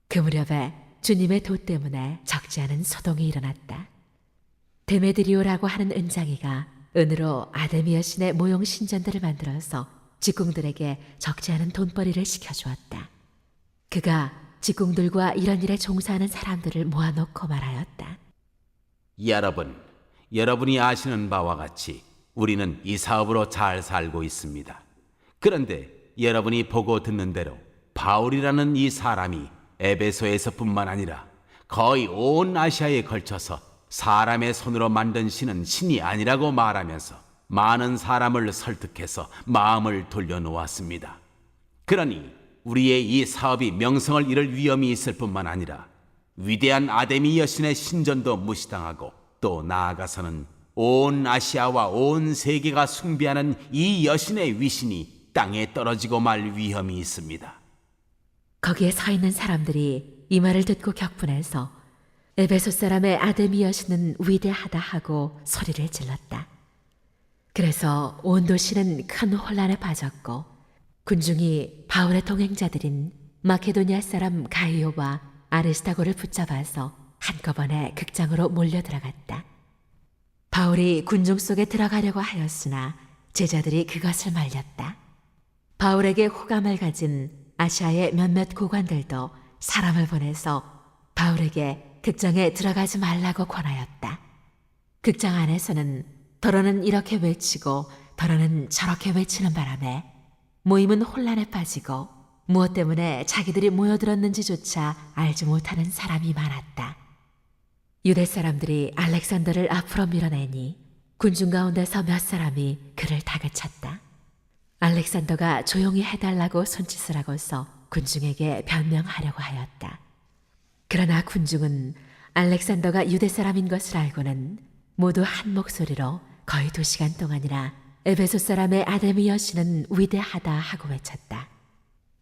그 무렵에 주님의 도 때문에 적지 않은 소동이 일어났다. 데메드리오라고 하는 은장이가 은으로 아데미 여신의 모형 신전들을 만들어서 직공들에게 적지 않은 돈벌이를 시켜주었다. 그가 직공들과 이런 일에 종사하는 사람들을 모아놓고 말하였다. 여러분이 아시는 바와 같이 우리는 이 사업으로 잘 살고 있습니다. 그런데 여러분이 보고 듣는 대로 바울이라는 이 사람이 에베소에서뿐만 아니라 거의 온 아시아에 걸쳐서 사람의 손으로 만든 신은 신이 아니라고 말하면서 많은 사람을 설득해서 마음을 돌려놓았습니다. 그러니 우리의 이 사업이 명성을 잃을 위험이 있을 뿐만 아니라 위대한 아데미 여신의 신전도 무시당하고 또 나아가서는 온 아시아와 온 세계가 숭배하는 이 여신의 위신이 땅에 떨어지고 말 위험이 있습니다. 거기에 서 있는 사람들이 이 말을 듣고 격분해서 에베소 사람의 아데미 여신은 위대하다 하고 소리를 질렀다. 그래서 온 도시는 큰 혼란에 빠졌고 군중이 바울의 동행자들인 마케도니아 사람 가이오와 아리스타고를 붙잡아서 한꺼번에 극장으로 몰려 들어갔다. 바울이 군중 속에 들어가려고 하였으나 제자들이 그것을 말렸다. 바울에게 호감을 가진 아시아의 몇몇 고관들도 사람을 보내서 바울에게 극장에 들어가지 말라고 권하였다. 극장 안에서는 더러는 이렇게 외치고 더러는 저렇게 외치는 바람에 모임은 혼란에 빠지고 무엇 때문에 자기들이 모여들었는지조차 알지 못하는 사람이 많았다. 유대 사람들이 알렉산더를 앞으로 밀어내니 군중 가운데서 몇 사람이 그를 다그쳤다. 알렉산더가 조용히 해달라고 손짓을 하고서 군중에게 변명하려고 하였다. 그러나 군중은 알렉산더가 유대 사람인 것을 알고는 모두 한 목소리로 거의 2시간 동안이나 에베소 사람의 아데미 여신은 위대하다 하고 외쳤다.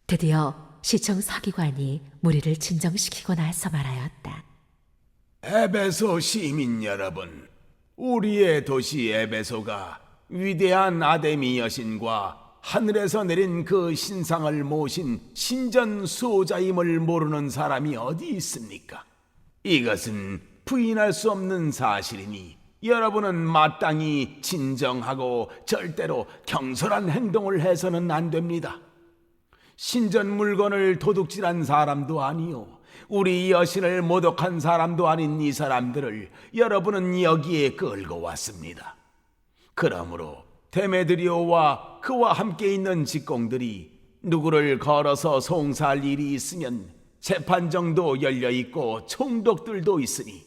드디어 시청 서기관이 무리를 진정시키고 나서 말하였다. 에베소 시민 여러분, 우리의 도시 에베소가 위대한 아데미 여신과 하늘에서 내린 그 신상을 모신 신전 수호자임을 모르는 사람이 어디 있습니까? 이것은 부인할 수 없는 사실이니 여러분은 마땅히 진정하고 절대로 경솔한 행동을 해서는 안 됩니다. 신전 물건을 도둑질한 사람도 아니요, 우리 여신을 모독한 사람도 아닌 이 사람들을 여러분은 여기에 끌고 왔습니다. 그러므로 데메드리오와 그와 함께 있는 직공들이 누구를 걸어서 송사할 일이 있으면 재판정도 열려있고 총독들도 있으니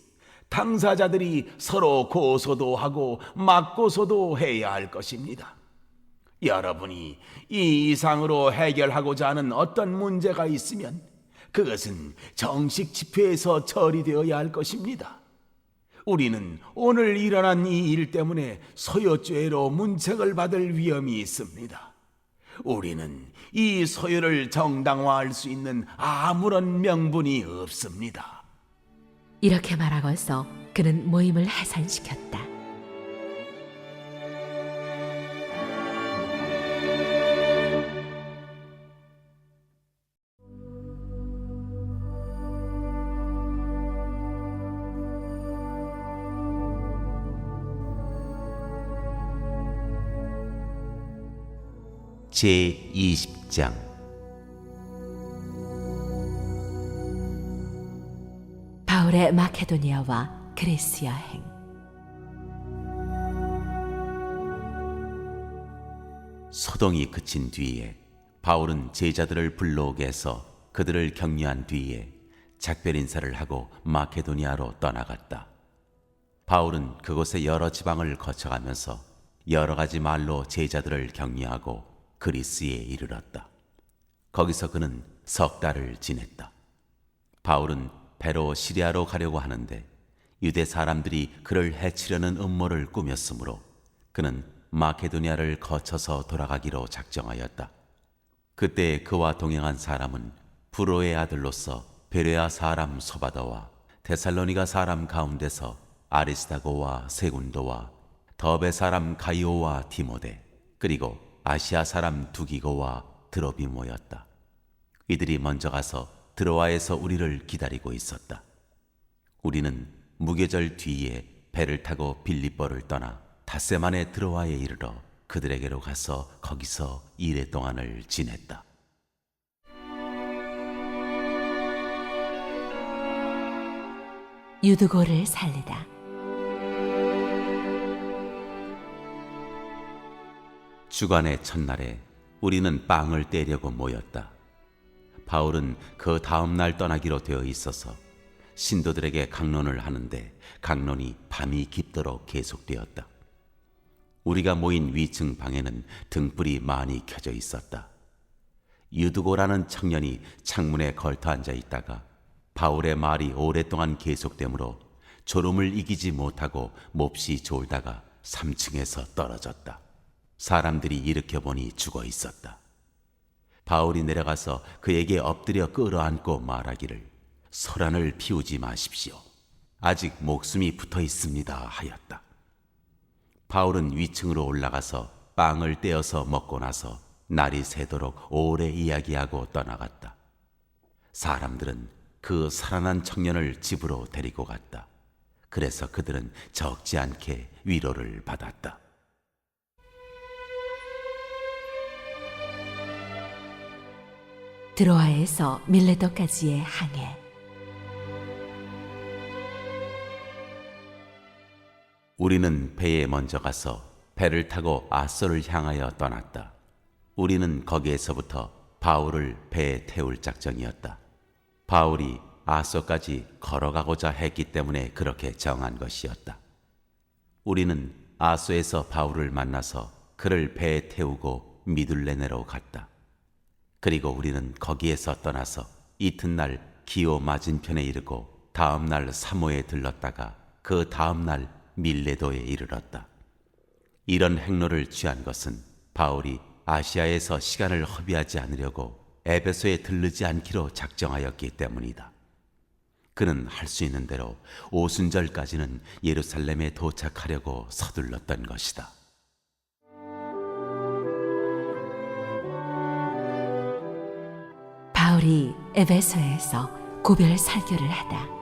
당사자들이 서로 고소도 하고 맞고소도 해야 할 것입니다. 여러분이 이 이상으로 해결하고자 하는 어떤 문제가 있으면 그것은 정식 집회에서 처리되어야 할 것입니다. 우리는 오늘 일어난 이 일 때문에 소요죄로 문책을 받을 위험이 있습니다. 우리는 이 소요를 정당화할 수 있는 아무런 명분이 없습니다. 이렇게 말하고서 그는 모임을 해산시켰다. 제20장 바울의 마케도니아와 그리스 여행. 소동이 그친 뒤에 바울은 제자들을 불러오게 해서 그들을 격려한 뒤에 작별 인사를 하고 마케도니아로 떠나갔다. 바울은 그곳의 여러 지방을 거쳐가면서 여러 가지 말로 제자들을 격려하고 그리스에 이르렀다. 거기서 그는 3달을 지냈다. 바울은 배로 시리아로 가려고 하는데 유대 사람들이 그를 해치려는 음모를 꾸몄으므로 그는 마케도니아를 거쳐서 돌아가기로 작정하였다. 그때 그와 동행한 사람은 브로의 아들로서 베레아 사람 소바더와 데살로니가 사람 가운데서 아리스타고와 세군도와 더베 사람 가이오와 디모데, 그리고 아시아 사람 두기고와 드로비모였다. 이들이 먼저 가서 드로아에서 우리를 기다리고 있었다. 우리는 무교절 뒤에 배를 타고 빌립보를 떠나 닷새만에 드로아에 이르러 그들에게로 가서 거기서 이레 동안을 지냈다. 유두고를 살리다. 주간의 첫날에 우리는 빵을 떼려고 모였다. 바울은 그 다음 날 떠나기로 되어 있어서 신도들에게 강론을 하는데 강론이 밤이 깊도록 계속되었다. 우리가 모인 위층 방에는 등불이 많이 켜져 있었다. 유두고라는 청년이 창문에 걸터 앉아 있다가 바울의 말이 오랫동안 계속되므로 졸음을 이기지 못하고 몹시 졸다가 3층에서 떨어졌다. 사람들이 일으켜보니 죽어 있었다. 바울이 내려가서 그에게 엎드려 끌어안고 말하기를 소란을 피우지 마십시오. 아직 목숨이 붙어 있습니다 하였다. 바울은 위층으로 올라가서 빵을 떼어서 먹고 나서 날이 새도록 오래 이야기하고 떠나갔다. 사람들은 그 살아난 청년을 집으로 데리고 갔다. 그래서 그들은 적지 않게 위로를 받았다. 드로아에서 밀레도까지의 항해. 우리는 배에 먼저 가서 배를 타고 아소를 향하여 떠났다. 우리는 거기에서부터 바울을 배에 태울 작정이었다. 바울이 아소까지 걸어가고자 했기 때문에 그렇게 정한 것이었다. 우리는 아소에서 바울을 만나서 그를 배에 태우고 미둘레네로 갔다. 그리고 우리는 거기에서 떠나서 이튿날 기오 맞은편에 이르고 다음 날 사모에 들렀다가 그 다음 날 밀레도에 이르렀다. 이런 행로를 취한 것은 바울이 아시아에서 시간을 허비하지 않으려고 에베소에 들르지 않기로 작정하였기 때문이다. 그는 할 수 있는 대로 오순절까지는 예루살렘에 도착하려고 서둘렀던 것이다. 바울이 에베소에서 고별 설교를 하다.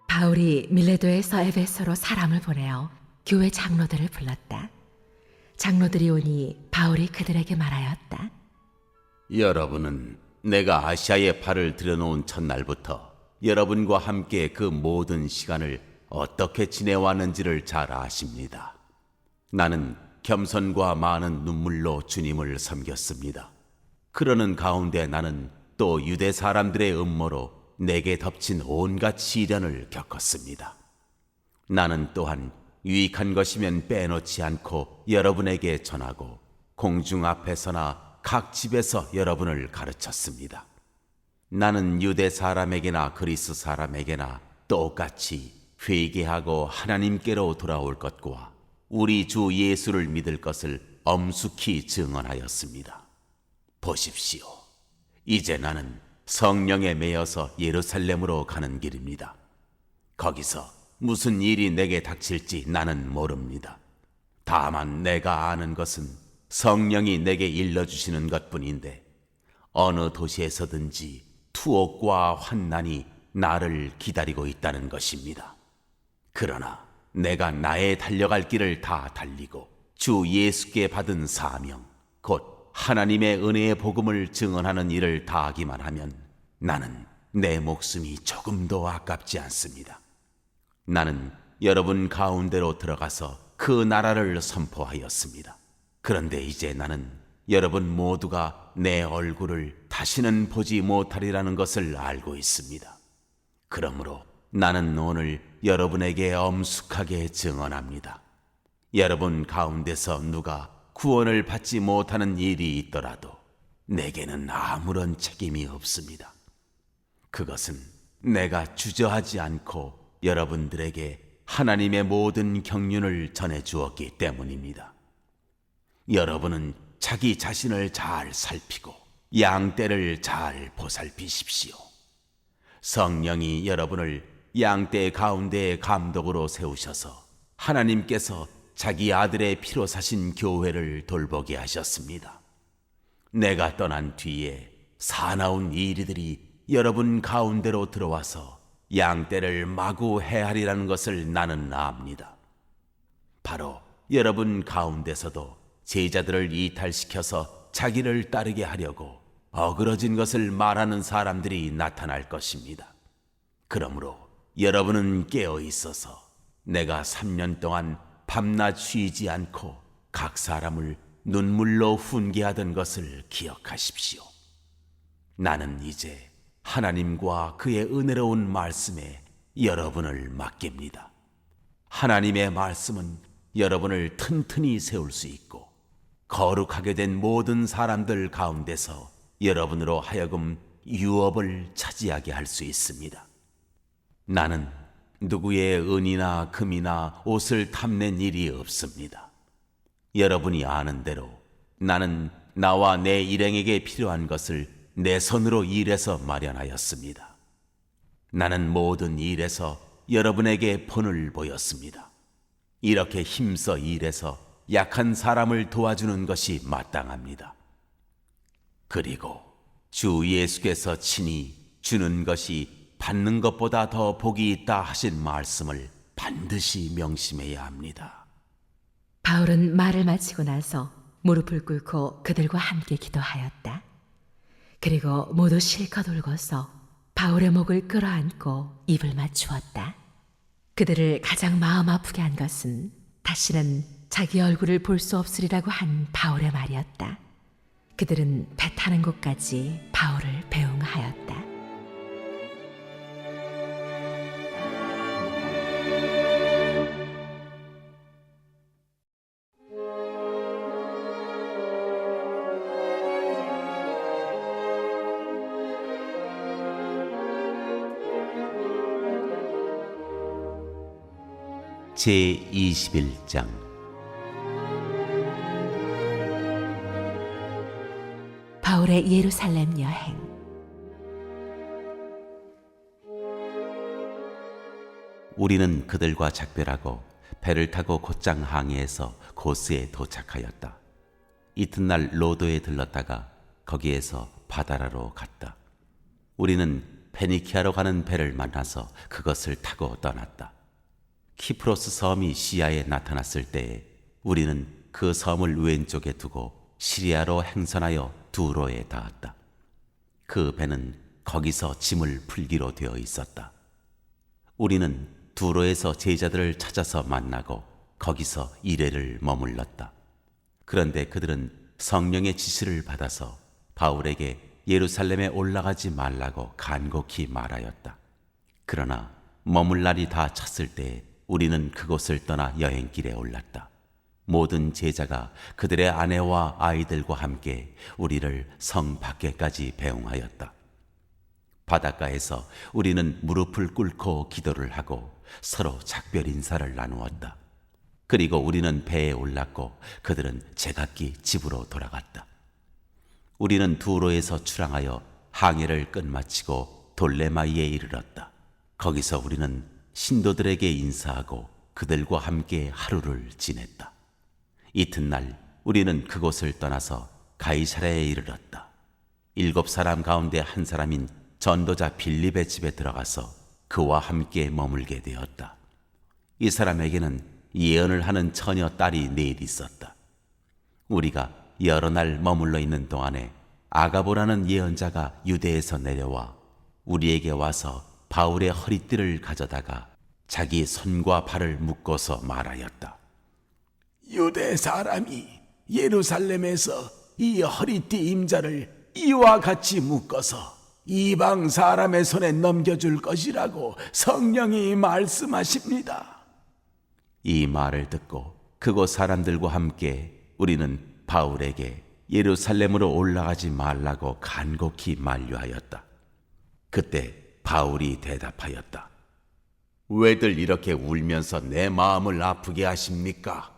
바울이 밀레도에서 에베소로 사람을 보내어 교회 장로들을 불렀다. 장로들이 오니 바울이 그들에게 말하였다. 여러분은 내가 아시아에 발을 들여놓은 첫날부터 여러분과 함께 그 모든 시간을 어떻게 지내왔는지를 잘 아십니다. 나는 겸손과 많은 눈물로 주님을 섬겼습니다. 그러는 가운데 나는 또 유대 사람들의 음모로 내게 덮친 온갖 시련을 겪었습니다. 나는 또한 유익한 것이면 빼놓지 않고 여러분에게 전하고 공중 앞에서나 각 집에서 여러분을 가르쳤습니다. 나는 유대 사람에게나 그리스 사람에게나 똑같이 회개하고 하나님께로 돌아올 것과 우리 주 예수를 믿을 것을 엄숙히 증언하였습니다. 보십시오. 이제 나는 성령에 매여서 예루살렘으로 가는 길입니다. 거기서 무슨 일이 내게 닥칠지 나는 모릅니다. 다만 내가 아는 것은 성령이 내게 일러주시는 것뿐인데 어느 도시에서든지 투옥과 환난이 나를 기다리고 있다는 것입니다. 그러나 내가 나의 달려갈 길을 다 달리고 주 예수께 받은 사명, 곧 하나님의 은혜의 복음을 증언하는 일을 다하기만 하면 나는 내 목숨이 조금도 아깝지 않습니다. 나는 여러분 가운데로 들어가서 그 나라를 선포하였습니다. 그런데 이제 나는 여러분 모두가 내 얼굴을 다시는 보지 못하리라는 것을 알고 있습니다. 그러므로 나는 오늘 여러분에게 엄숙하게 증언합니다. 여러분 가운데서 누가 구원을 받지 못하는 일이 있더라도 내게는 아무런 책임이 없습니다. 그것은 내가 주저하지 않고 여러분들에게 하나님의 모든 경륜을 전해 주었기 때문입니다. 여러분은 자기 자신을 잘 살피고 양떼를 잘 보살피십시오. 성령이 여러분을 양떼 가운데의 감독으로 세우셔서 하나님께서 자기 아들의 피로 사신 교회를 돌보게 하셨습니다. 내가 떠난 뒤에 사나운 이리들이 여러분 가운데로 들어와서 양떼를 마구 해하리라는 것을 나는 압니다. 바로 여러분 가운데서도 제자들을 이탈시켜서 자기를 따르게 하려고 어그러진 것을 말하는 사람들이 나타날 것입니다. 그러므로 여러분은 깨어 있어서 내가 3년 동안 밤낮 쉬지 않고 각 사람을 눈물로 훈계하던 것을 기억하십시오. 나는 이제 하나님과 그의 은혜로운 말씀에 여러분을 맡깁니다. 하나님의 말씀은 여러분을 튼튼히 세울 수 있고 거룩하게 된 모든 사람들 가운데서 여러분으로 하여금 유업을 차지하게 할 수 있습니다. 나는 누구의 은이나 금이나 옷을 탐낸 일이 없습니다. 여러분이 아는 대로 나는 나와 내 일행에게 필요한 것을 내 손으로 일해서 마련하였습니다. 나는 모든 일에서 여러분에게 본을 보였습니다. 이렇게 힘써 일해서 약한 사람을 도와주는 것이 마땅합니다. 그리고 주 예수께서 친히 주는 것이 받는 것보다 더 복이 있다 하신 말씀을 반드시 명심해야 합니다. 바울은 말을 마치고 나서 무릎을 꿇고 그들과 함께 기도하였다. 그리고 모두 실컷 울고서 바울의 목을 끌어안고 입을 맞추었다. 그들을 가장 마음 아프게 한 것은 다시는 자기 얼굴을 볼 수 없으리라고 한 바울의 말이었다. 그들은 배 타는 곳까지 바울을 배웅하였다. 제21장 바울의 예루살렘 여행. 우리는 그들과 작별하고 배를 타고 곧장 항해해서 고스에 도착하였다. 이튿날 로도에 들렀다가 거기에서 바다라로 갔다. 우리는 페니키아로 가는 배를 만나서 그것을 타고 떠났다. 키프로스 섬이 시야에 나타났을 때에 우리는 그 섬을 왼쪽에 두고 시리아로 행선하여 두로에 닿았다. 그 배는 거기서 짐을 풀기로 되어 있었다. 우리는 두로에서 제자들을 찾아서 만나고 거기서 이레를 머물렀다. 그런데 그들은 성령의 지시를 받아서 바울에게 예루살렘에 올라가지 말라고 간곡히 말하였다. 그러나 머물 날이 다 찼을 때에 우리는 그곳을 떠나 여행길에 올랐다. 모든 제자가 그들의 아내와 아이들과 함께 우리를 성 밖에까지 배웅하였다. 바닷가에서 우리는 무릎을 꿇고 기도를 하고 서로 작별 인사를 나누었다. 그리고 우리는 배에 올랐고 그들은 제각기 집으로 돌아갔다. 우리는 두로에서 출항하여 항해를 끝마치고 돌레마이에 이르렀다. 거기서 우리는 신도들에게 인사하고 그들과 함께 하루를 지냈다. 이튿날 우리는 그곳을 떠나서 가이사랴에 이르렀다. 7사람 가운데 한 사람인 전도자 빌립의 집에 들어가서 그와 함께 머물게 되었다. 이 사람에게는 예언을 하는 처녀 딸이 넷 있었다. 우리가 여러 날 머물러 있는 동안에 아가보라는 예언자가 유대에서 내려와 우리에게 와서 바울의 허리띠를 가져다가 자기 손과 발을 묶어서 말하였다. 유대 사람이 예루살렘에서 이 허리띠 임자를 이와 같이 묶어서 이방 사람의 손에 넘겨줄 것이라고 성령이 말씀하십니다. 이 말을 듣고 그곳 사람들과 함께 우리는 바울에게 예루살렘으로 올라가지 말라고 간곡히 만류하였다. 그때 바울이 대답하였다. 왜들 이렇게 울면서 내 마음을 아프게 하십니까?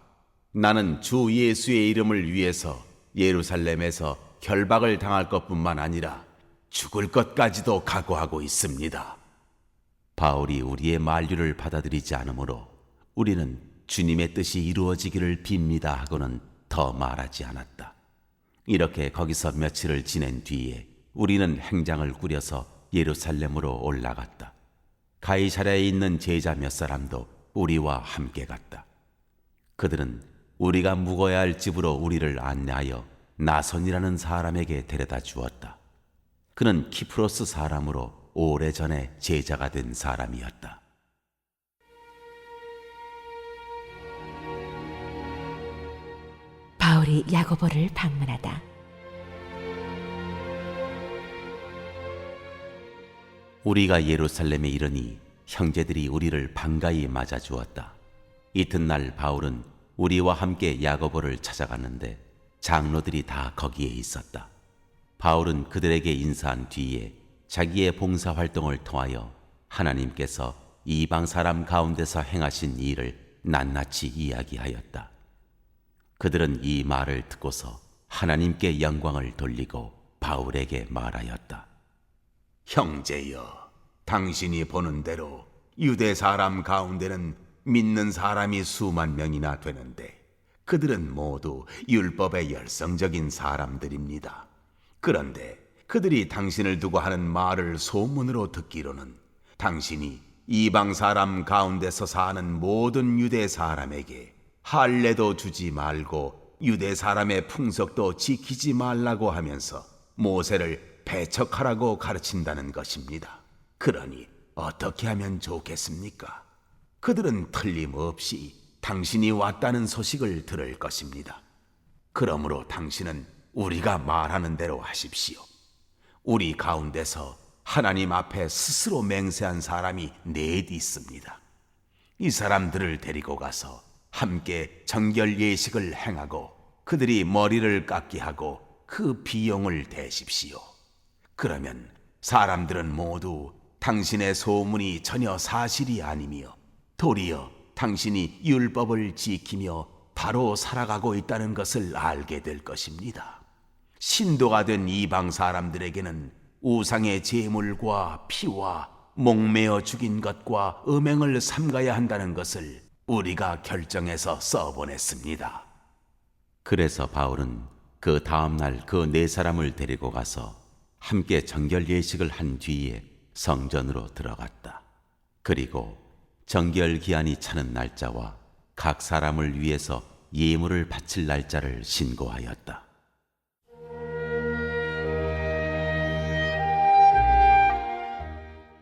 나는 주 예수의 이름을 위해서 예루살렘에서 결박을 당할 것뿐만 아니라 죽을 것까지도 각오하고 있습니다. 바울이 우리의 만류를 받아들이지 않으므로 우리는 주님의 뜻이 이루어지기를 빕니다 하고는 더 말하지 않았다. 이렇게 거기서 며칠을 지낸 뒤에 우리는 행장을 꾸려서 예루살렘으로 올라갔다. 가이사랴에 있는 제자 몇 사람도 우리와 함께 갔다. 그들은 우리가 묵어야 할 집으로 우리를 안내하여 나손이라는 사람에게 데려다 주었다. 그는 키프로스 사람으로 오래전에 제자가 된 사람이었다. 바울이 야고보를 방문하다. 우리가 예루살렘에 이르니 형제들이 우리를 반가이 맞아 주었다. 이튿날 바울은 우리와 함께 야고보를 찾아갔는데 장로들이 다 거기에 있었다. 바울은 그들에게 인사한 뒤에 자기의 봉사 활동을 통하여 하나님께서 이방 사람 가운데서 행하신 일을 낱낱이 이야기하였다. 그들은 이 말을 듣고서 하나님께 영광을 돌리고 바울에게 말하였다. 형제여, 당신이 보는 대로 유대 사람 가운데는 믿는 사람이 수만 명이나 되는데 그들은 모두 율법의 열성적인 사람들입니다. 그런데 그들이 당신을 두고 하는 말을 소문으로 듣기로는 당신이 이방 사람 가운데서 사는 모든 유대 사람에게 할례도 주지 말고 유대 사람의 풍속도 지키지 말라고 하면서 모세를 배척하라고 가르친다는 것입니다. 그러니 어떻게 하면 좋겠습니까? 그들은 틀림없이 당신이 왔다는 소식을 들을 것입니다. 그러므로 당신은 우리가 말하는 대로 하십시오. 우리 가운데서 하나님 앞에 스스로 맹세한 사람이 넷 있습니다. 이 사람들을 데리고 가서 함께 정결 예식을 행하고 그들이 머리를 깎게 하고 그 비용을 대십시오. 그러면 사람들은 모두 당신의 소문이 전혀 사실이 아니며 도리어 당신이 율법을 지키며 바로 살아가고 있다는 것을 알게 될 것입니다. 신도가 된 이방 사람들에게는 우상의 제물과 피와 목매어 죽인 것과 음행을 삼가야 한다는 것을 우리가 결정해서 써보냈습니다. 그래서 바울은 그 다음날 그 네 사람을 데리고 가서 함께 정결 예식을 한 뒤에 성전으로 들어갔다. 그리고 정결 기한이 차는 날짜와 각 사람을 위해서 예물을 바칠 날짜를 신고하였다.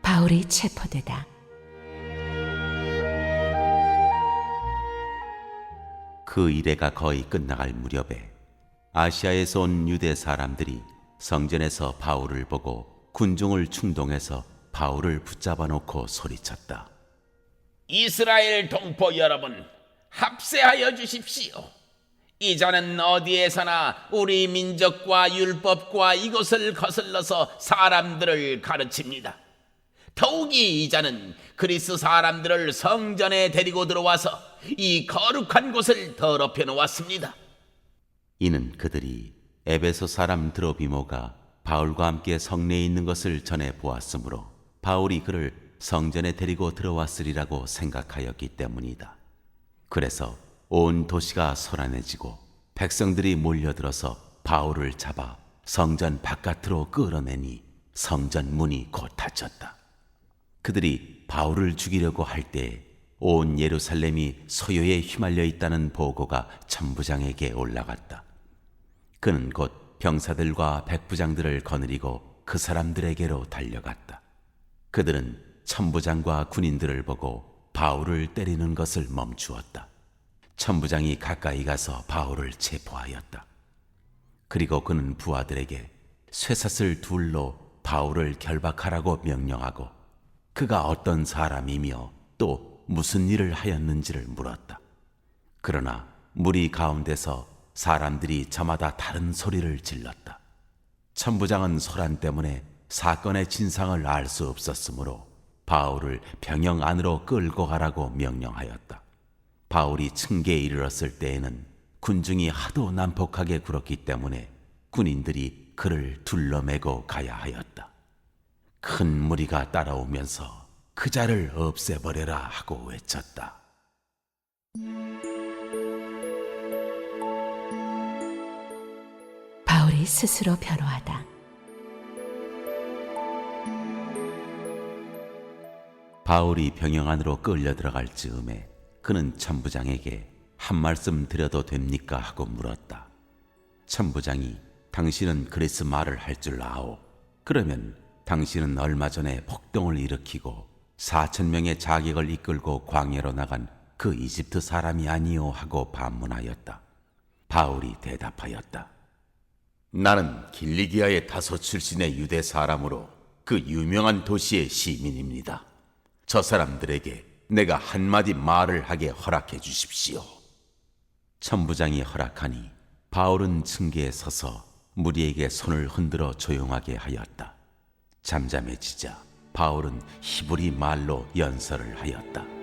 바울이 체포되다. 그 이래가 거의 끝나갈 무렵에 아시아에서 온 유대 사람들이 성전에서 바울을 보고 군중을 충동해서 바울을 붙잡아 놓고 소리쳤다. 이스라엘 동포 여러분, 합세하여 주십시오. 이 자는 어디에서나 우리 민족과 율법과 이것을 거슬러서 사람들을 가르칩니다. 더욱이 이 자는 그리스 사람들을 성전에 데리고 들어와서 이 거룩한 곳을 더럽혀 놓았습니다. 이는 그들이 에베소 사람 드로비모가 바울과 함께 성내에 있는 것을 전해 보았으므로 바울이 그를 성전에 데리고 들어왔으리라고 생각하였기 때문이다. 그래서 온 도시가 소란해지고 백성들이 몰려들어서 바울을 잡아 성전 바깥으로 끌어내니 성전 문이 곧 닫혔다. 그들이 바울을 죽이려고 할 때 온 예루살렘이 소요에 휘말려 있다는 보고가 천부장에게 올라갔다. 그는 곧 병사들과 백부장들을 거느리고 그 사람들에게로 달려갔다. 그들은 천부장과 군인들을 보고 바울을 때리는 것을 멈추었다. 천부장이 가까이 가서 바울을 체포하였다. 그리고 그는 부하들에게 쇠사슬 둘로 바울을 결박하라고 명령하고 그가 어떤 사람이며 또 무슨 일을 하였는지를 물었다. 그러나 무리 가운데서 사람들이 저마다 다른 소리를 질렀다. 천부장은 소란 때문에 사건의 진상을 알 수 없었으므로 바울을 병영 안으로 끌고 가라고 명령하였다. 바울이 층계에 이르렀을 때에는 군중이 하도 난폭하게 굴었기 때문에 군인들이 그를 둘러매고 가야 하였다. 큰 무리가 따라오면서 그 자를 없애버려라 하고 외쳤다. 바울이 스스로 변호하다. 바울이 병영 안으로 끌려 들어갈 즈음에 그는 천부장에게 한 말씀 드려도 됩니까 하고 물었다. 천부장이 당신은 그리스 말을 할 줄 아오. 그러면 당신은 얼마 전에 폭동을 일으키고 4,000명의 자객을 이끌고 광야로 나간 그 이집트 사람이 아니오 하고 반문하였다. 바울이 대답하였다. 나는 길리기아의 다소 출신의 유대 사람으로 그 유명한 도시의 시민입니다. 저 사람들에게 내가 한마디 말을 하게 허락해 주십시오. 천부장이 허락하니 바울은 층계에 서서 무리에게 손을 흔들어 조용하게 하였다. 잠잠해지자 바울은 히브리 말로 연설을 하였다.